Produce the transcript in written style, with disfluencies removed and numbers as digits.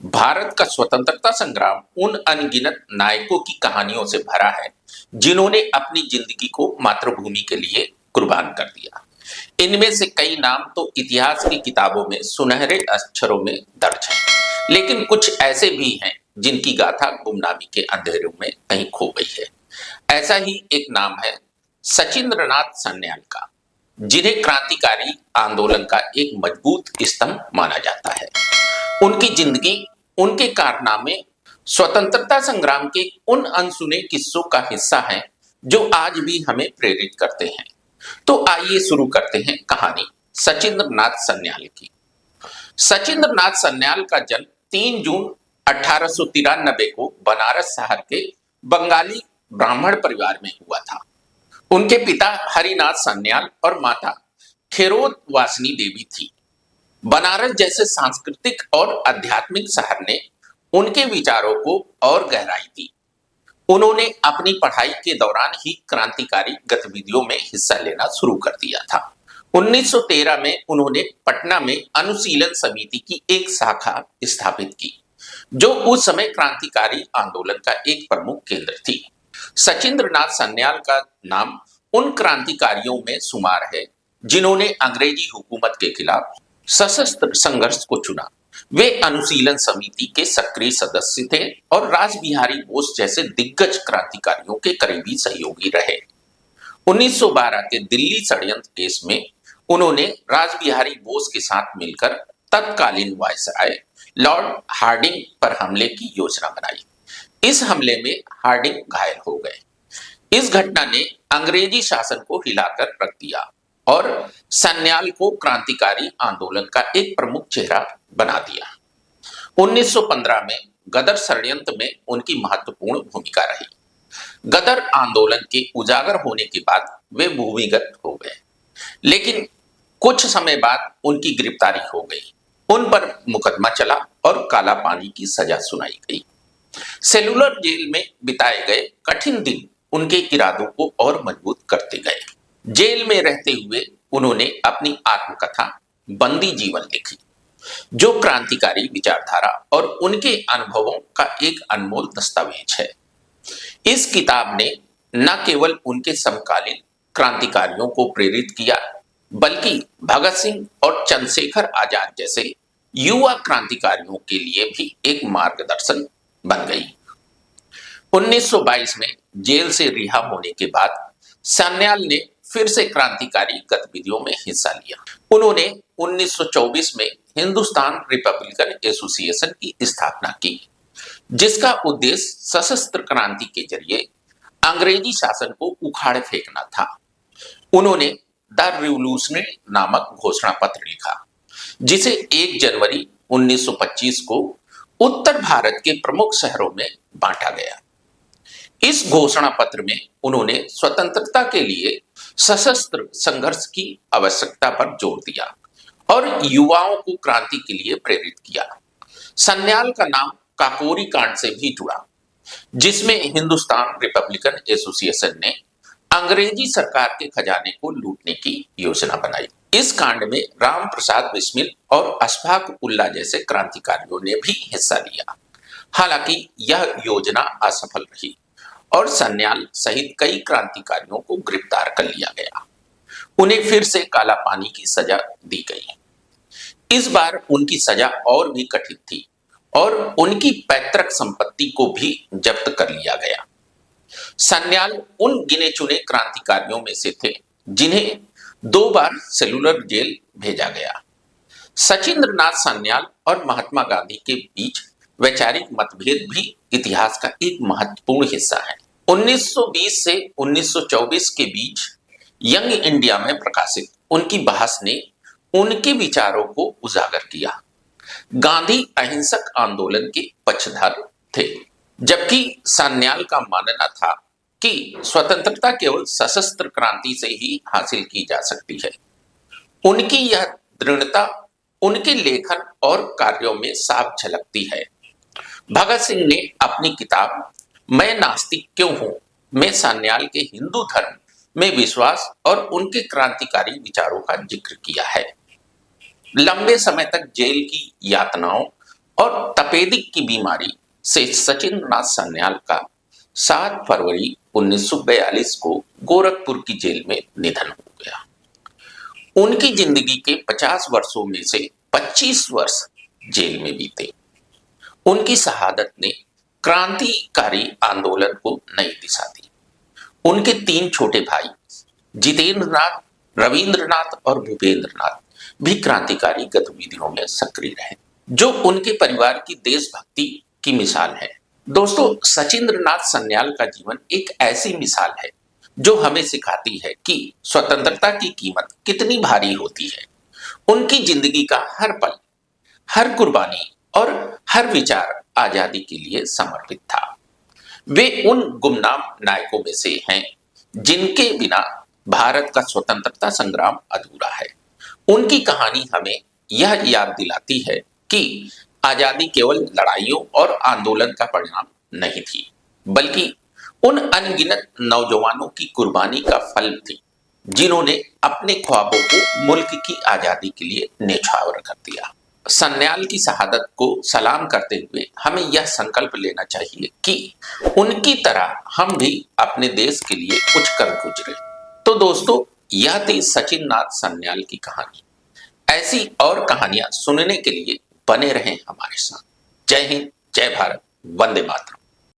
भारत का स्वतंत्रता संग्राम उन अनगिनत नायकों की कहानियों से भरा है जिन्होंने अपनी जिंदगी को मातृभूमि के लिए कुर्बान कर दिया। इनमें से कई नाम तो इतिहास की किताबों में सुनहरे अक्षरों में दर्ज हैं, लेकिन कुछ ऐसे भी हैं जिनकी गाथा गुमनामी के अंधेरों में कहीं खो गई है। ऐसा ही एक नाम है सचिंद्रनाथ सान्याल का, जिन्हें क्रांतिकारी आंदोलन का एक मजबूत स्तंभ माना जाता है। उनकी जिंदगी, उनके कारनामे स्वतंत्रता संग्राम के उन अनसुने किस्सों का हिस्सा हैं जो आज भी हमें प्रेरित करते हैं। तो आइए शुरू करते हैं कहानी सचिंद्रनाथ सान्याल की। सचिंद्रनाथ सान्याल का जन्म 3 जून 1893 को बनारस शहर के बंगाली ब्राह्मण परिवार में हुआ था। उनके पिता हरिनाथ सान्याल और माता खेरोद वासनी देवी थी। बनारस जैसे सांस्कृतिक और आध्यात्मिक शहर ने उनके विचारों को और गहराई दी। उन्होंने अपनी पढ़ाई के दौरान ही क्रांतिकारी गतिविधियों में हिस्सा लेना शुरू कर दिया था। 1913 में उन्होंने पटना में अनुशीलन समिति की एक शाखा स्थापित की, जो उस समय क्रांतिकारी आंदोलन का एक प्रमुख केंद्र थी। सचिंद्रनाथ सान्याल का नाम उन क्रांतिकारियों में शुमार है जिन्होंने अंग्रेजी हुकूमत के खिलाफ सशस्त्र संघर्ष को चुना। वे अनुशीलन समिति के सक्रिय सदस्य थे और रासबिहारी बोस जैसे दिग्गज क्रांतिकारियों के करीबी सहयोगी रहे। 1912 के दिल्ली षड्यंत्र केस में उन्होंने रासबिहारी बोस के साथ मिलकर तत्कालीन वायसराय लॉर्ड हार्डिंग पर हमले की योजना बनाई। इस हमले में हार्डिंग घायल हो गए। इस घटना ने अंग्रेजी शासन को हिलाकर रख दिया और सान्याल को क्रांतिकारी आंदोलन का एक प्रमुख चेहरा बना दिया। 1915 में गदर षड्यंत्र में उनकी महत्वपूर्ण भूमिका रही। गदर आंदोलन के उजागर होने के बाद वे भूमिगत हो गए, लेकिन कुछ समय बाद उनकी गिरफ्तारी हो गई। उन पर मुकदमा चला और काला पानी की सजा सुनाई गई। सेलुलर जेल में बिताए गए कठिन दिन उनके इरादों को और मजबूत करते गए। जेल में रहते हुए उन्होंने अपनी आत्मकथा बंदी जीवन लिखी, जो क्रांतिकारी विचारधारा और उनके अनुभवों का एक अनमोल दस्तावेज है। इस किताब ने न केवल उनके समकालीन क्रांतिकारियों को प्रेरित किया, बल्कि भगत सिंह और चंद्रशेखर आजाद जैसे युवा क्रांतिकारियों के लिए भी एक मार्गदर्शन बन गई। 1922 में जेल से रिहा होने के बाद सान्याल ने फिर से क्रांतिकारी गतिविधियों में हिस्सा लिया। उन्होंने 1924 में हिंदुस्तान रिपब्लिकन एसोसिएशन की स्थापना की, जिसका उद्देश्य सशस्त्र क्रांति के जरिए अंग्रेजी शासन को उखाड़ फेंकना था। उन्होंने द रिवॉल्यूशनरी नामक घोषणा पत्र लिखा, जिसे 1 जनवरी 1925 को उत्तर भारत के प्रमुख शहरों में बांटा गया। इस घोषणा पत्र में उन्होंने स्वतंत्रता के लिए सशस्त्र संघर्ष की आवश्यकता पर जोर दिया और युवाओं को क्रांति के लिए प्रेरित किया। सान्याल का नाम काकोरी कांड से भी जुड़ा, जिसमें हिंदुस्तान रिपब्लिकन एसोसिएशन ने अंग्रेजी सरकार के खजाने को लूटने की योजना बनाई। इस कांड में राम प्रसाद बिस्मिल और अशफाक उल्लाह जैसे क्रांतिकारियों ने भी हिस्सा लिया। हालांकि यह योजना असफल रही और सान्याल सहित कई क्रांतिकारियों को गिरफ्तार कर लिया गया। उन्हें फिर से काला पानी की सजा दी गई। इस बार उनकी सजा और भी कठिन थी और उनकी पैतृक संपत्ति को भी जब्त कर लिया गया। सान्याल उन गिने चुने क्रांतिकारियों में से थे जिन्हें 2 बार सेलुलर जेल भेजा गया। सचिंद्रनाथ सान्याल और महात्मा गांधी के बीच वैचारिक मतभेद भी इतिहास का एक महत्वपूर्ण हिस्सा है। 1920 से 1924 के बीच यंग इंडिया में प्रकाशित उनकी बहस ने उनके विचारों को उजागर किया। गांधी अहिंसक आंदोलन के पक्षधर थे, जबकि सान्याल का मानना था कि स्वतंत्रता केवल सशस्त्र क्रांति से ही हासिल की जा सकती है। उनकी यह दृढ़ता उनके लेखन और कार्यों में साफ झलकती है। भगत सिंह ने अपनी किताब मैं नास्तिक क्यों हूं में सान्याल के हिंदू धर्म में विश्वास और उनके क्रांतिकारी विचारों का जिक्र किया है। लंबे समय तक जेल की यातनाओं और तपेदिक की बीमारी से सचिंद्रनाथ सान्याल का 7 फरवरी 1942 को गोरखपुर की जेल में निधन हो गया। उनकी जिंदगी के 50 वर्षों में से 25 वर्ष जेल में बीते। उनकी शहादत ने क्रांतिकारी आंदोलन को नई दिशा दी। उनके 3 छोटे भाई जितेंद्रनाथ, रविंद्रनाथ और भूपेंद्रनाथ भी क्रांतिकारी गतिविधियों में सक्रिय रहे, जो उनके परिवार की देशभक्ति की मिसाल है। दोस्तों, सचिंद्रनाथ सान्याल का जीवन एक ऐसी मिसाल है जो हमें सिखाती है कि स्वतंत्रता की कीमत कितनी भारी होती है। उनकी जिंदगी का हर पल, हर कुर्बानी और हर विचार आजादी के लिए समर्पित था। वे उन गुमनाम नायकों में से हैं जिनके बिना भारत का स्वतंत्रता संग्राम अधूरा है। उनकी कहानी हमें यह याद दिलाती है कि आजादी केवल लड़ाइयों और आंदोलन का परिणाम नहीं थी, बल्कि उन अनगिनत नौजवानों की कुर्बानी का फल थी, जिन्होंने अपने ख्वाबों को मुल्क की आजादी के लिए न्यौछावर कर दिया। सान्याल की शहादत को सलाम करते हुए हमें यह संकल्प लेना चाहिए कि उनकी तरह हम भी अपने देश के लिए कुछ कर गुजरे। तो दोस्तों, यह थी सचिंद्रनाथ सान्याल की कहानी। ऐसी और कहानियां सुनने के लिए बने रहें हमारे साथ। जय हिंद, जय भारत, वंदे मातरम।